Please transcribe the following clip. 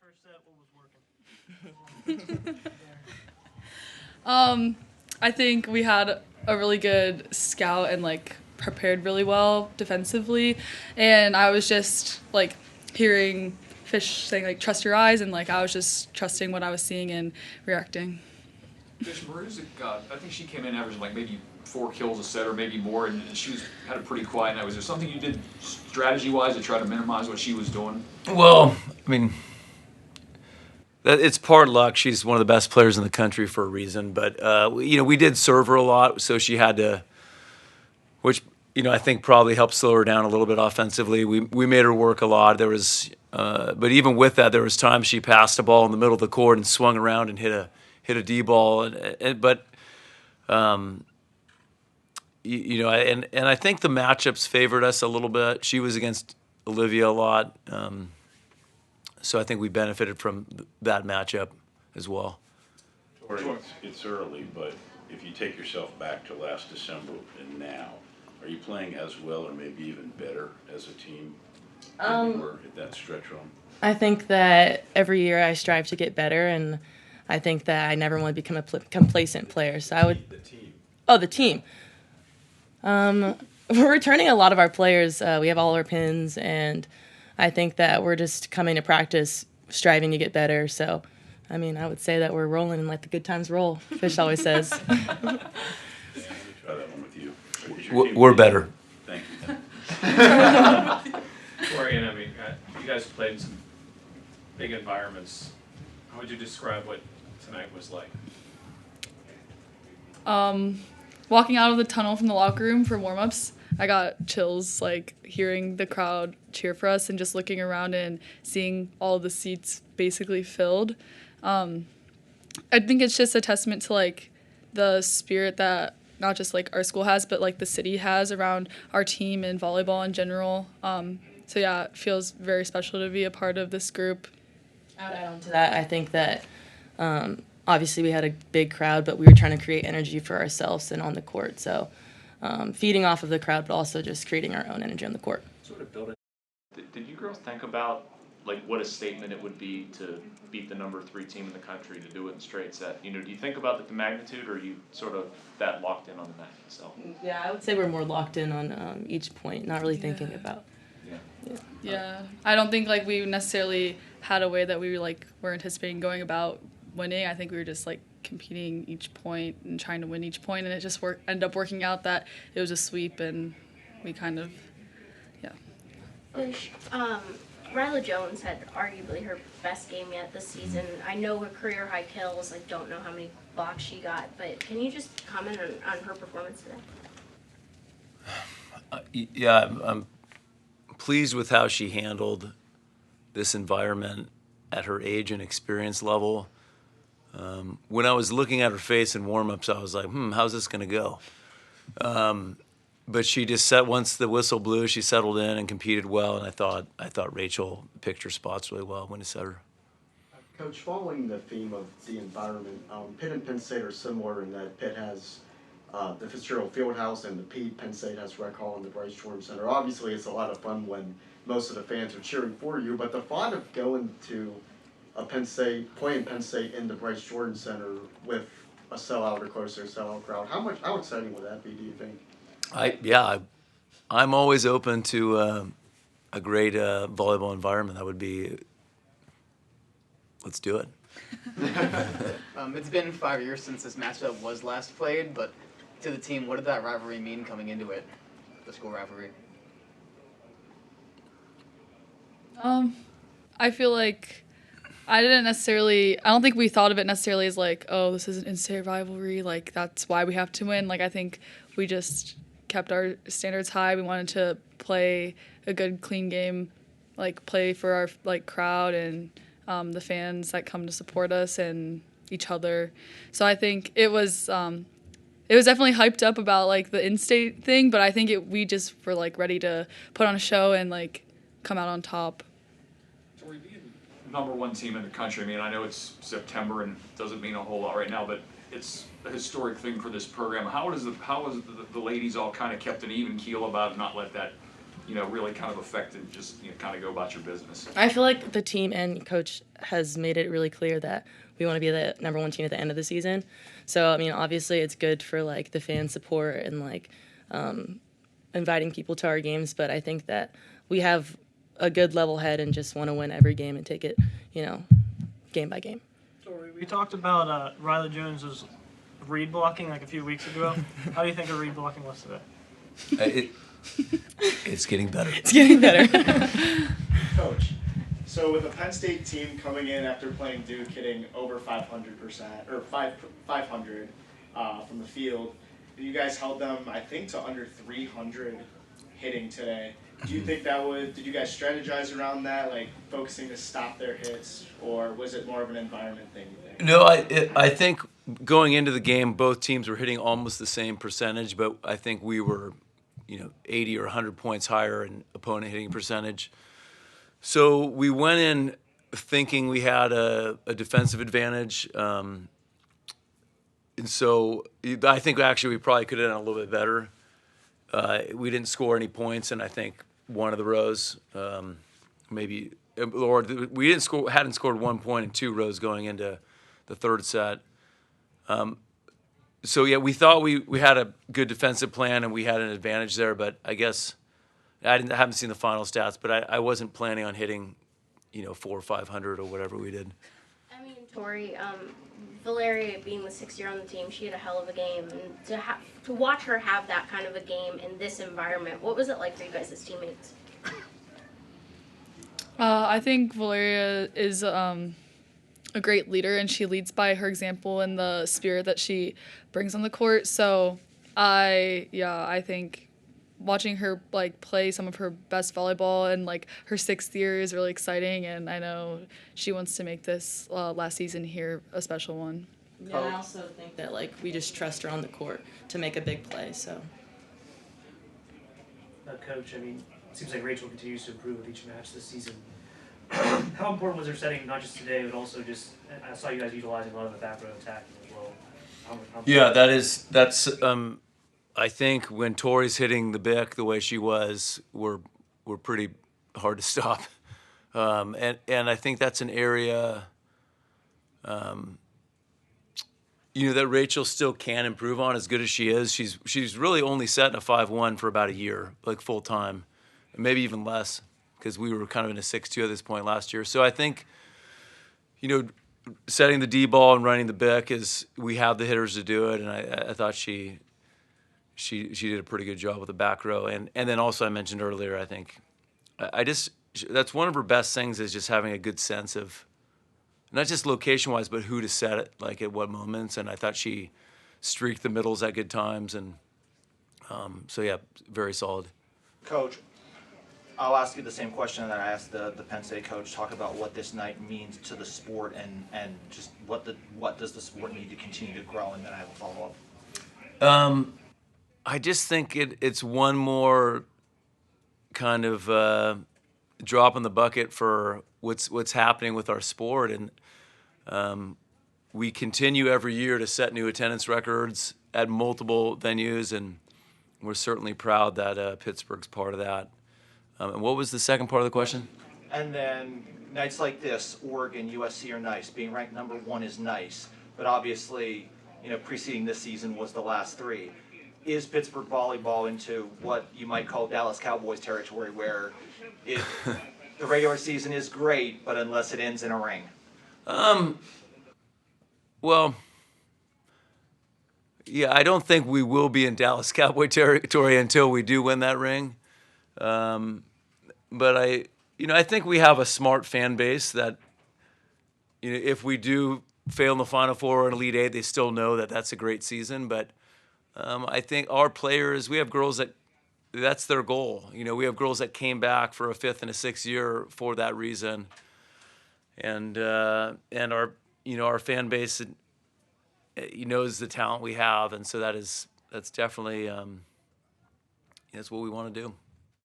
first set, what was working? I think we had a really good scout and like prepared really well defensively, and I was just like hearing Fish saying like trust your eyes, and like I was just trusting what I was seeing and reacting. Fish Maruzic, I think she came in averaging like maybe 4 kills a set or maybe more, and she had a pretty quiet night. Was there something you did strategy-wise to try to minimize what she was doing? Well, I mean, it's part luck. She's one of the best players in the country for a reason. But we did serve her a lot, so she had to, which I think probably helped slow her down a little bit offensively. We made her work a lot. There was, but even with that, there was times she passed a ball in the middle of the court and swung around and hit a D ball. But I think the matchups favored us a little bit. She was against Olivia a lot. So I think we benefited from that matchup as well. Torrey, it's early, but if you take yourself back to last December and now, are you playing as well or maybe even better as a team than you were at that stretch run? I think that every year I strive to get better, and I think that I never want to become a complacent player. So I would. The team. Oh, the team. We're returning a lot of our players. We have all our pins, and I think that we're just coming to practice, striving to get better. So, I mean, I would say that we're rolling and let the good times roll. Fish always says. Dan, let me try that one with you. We're better. Thank you. Torrey, I mean, you guys played in some big environments. How would you describe what tonight was like? Walking out of the tunnel from the locker room for warm-ups, I got chills, like hearing the crowd cheer for us and just looking around and seeing all the seats basically filled. I think it's just a testament to like the spirit that not just like our school has, but like the city has around our team and volleyball in general. So yeah, it feels very special to be a part of this group. I would add on to that. I think that obviously we had a big crowd, but we were trying to create energy for ourselves and on the court. So feeding off of the crowd, but also just creating our own energy on the court. Sort of building. Did you girls think about like what a statement it would be to beat the number 3 team in the country, to do it in straight set? Do you think about the magnitude, or are you sort of that locked in on the match itself? Yeah, I would say we're more locked in on each point, not really thinking about. Yeah, I don't think like we necessarily had a way that we were anticipating going about winning. I think we were just like competing each point and trying to win each point, and it just ended up working out that it was a sweep, and we kind of, Ryla Jones had arguably her best game yet this season. I know her career high kills. I don't know how many blocks she got, but can you just comment on her performance today? Yeah, I'm pleased with how she handled this environment at her age and experience level. When I was looking at her face in warm-ups, I was like, how's this going to go? But she just once the whistle blew, she settled in and competed well, and I thought Rachel picked her spots really well when it set her. Coach, following the theme of the environment, Pitt and Penn State are similar in that Pitt has the Fitzgerald Fieldhouse and the Penn State has Rec Hall and the Bryce Jordan Center. Obviously, it's a lot of fun when most of the fans are cheering for you, but the thought of going to playing Penn State in the Bryce Jordan Center with a sellout or closer sellout crowd, how exciting would that be, do you think? I'm always open to a great volleyball environment. That would be, let's do it. It's been 5 years since this matchup was last played, but to the team, what did that rivalry mean coming into it, the school rivalry? I feel like I don't think we thought of it necessarily as like, oh, this is an in-state rivalry, like that's why we have to win. Like I think we just kept our standards high. We wanted to play a good, clean game, like play for our like crowd and the fans that come to support us and each other. So I think it was definitely hyped up about like the in-state thing, but I think we just were like ready to put on a show and like come out on top. Torrey, being number 1 team in the country, I mean, I know it's September and doesn't mean a whole lot right now, but it's a historic thing for this program. How was the ladies all kind of kept an even keel about it, not let that really kind of affected just, kind of go about your business? I feel like the team and coach has made it really clear that we want to be the number one team at the end of the season. So, I mean, obviously it's good for, like, the fan support and, like, inviting people to our games, but I think that we have a good level head and just want to win every game and take it, game by game. Torrey, we talked about Riley Jones's read blocking like a few weeks ago. How do you think her read blocking was today? It's getting better. It's getting better. Coach, so with a Penn State team coming in after playing Duke, hitting over 500% or 500 from the field, you guys held them, I think, to under 300 hitting today. Do you think did you guys strategize around that, like focusing to stop their hits, or was it more of an environment thing, you think? No, I think going into the game, both teams were hitting almost the same percentage, but I think we were, 80 or 100 points higher in opponent hitting percentage. So we went in thinking we had a defensive advantage. And so I think actually we probably could have done a little bit better. We didn't score any points, and I think one of the rows, maybe, or we hadn't scored 1 point in 2 rows going into the third set. So yeah, we thought we had a good defensive plan and we had an advantage there, but I guess I haven't seen the final stats, but I wasn't planning on hitting, 400 or 500 or whatever we did. I mean, Torrey, Valeria being the 6th year on the team, she had a hell of a game, and to watch her have that kind of a game in this environment, what was it like for you guys as teammates? I think Valeria is a great leader, and she leads by her example and the spirit that she brings on the court. So I think watching her play some of her best volleyball and her 6th year is really exciting, and I know she wants to make this last season here a special one. Yeah, I also think that we just trust her on the court to make a big play. So, Coach, I mean, it seems like Rachel continues to improve with each match this season. How important was her setting, not just today, but also just, I saw you guys utilizing a lot of the back row attacking as well. Yeah, that's I think when Torrey's hitting the bic the way she was, we're pretty hard to stop. And I think that's an area that Rachel still can improve on as good as she is. She's really only set in a 5-1 for about a year, full time, maybe even less, because we were kind of in a 6-2 at this point last year. So I think, setting the D ball and running the bic we have the hitters to do it, and I thought she did a pretty good job with the back row, and then also I mentioned earlier, I think that's one of her best things is just having a good sense of not just location-wise, but who to set it, at what moments. And I thought she streaked the middles at good times. And so, yeah, very solid. Coach, I'll ask you the same question that I asked the Penn State coach. Talk about what this night means to the sport and just what does the sport need to continue to grow, and then I have a follow-up. I just think it's one more kind of drop in the bucket for what's happening with our sport, and we continue every year to set new attendance records at multiple venues, and we're certainly proud that Pittsburgh's part of that. And what was the second part of the question? And then nights like this, Oregon, USC are nice. Being ranked number 1 is nice, but obviously, preceding this season was the last 3. Is Pittsburgh volleyball into what you might call Dallas Cowboys territory, where the regular season is great, but unless it ends in a ring? Well, yeah, I don't think we will be in Dallas Cowboy territory until we do win that ring. But I think we have a smart fan base that, if we do fail in the Final Four or an Elite Eight, they still know that that's a great season. But I think our players, we have girls that's their goal. We have girls that came back for a 5th and a 6th year for that reason. And our fan base knows the talent we have, and so that's definitely that's what we want to do.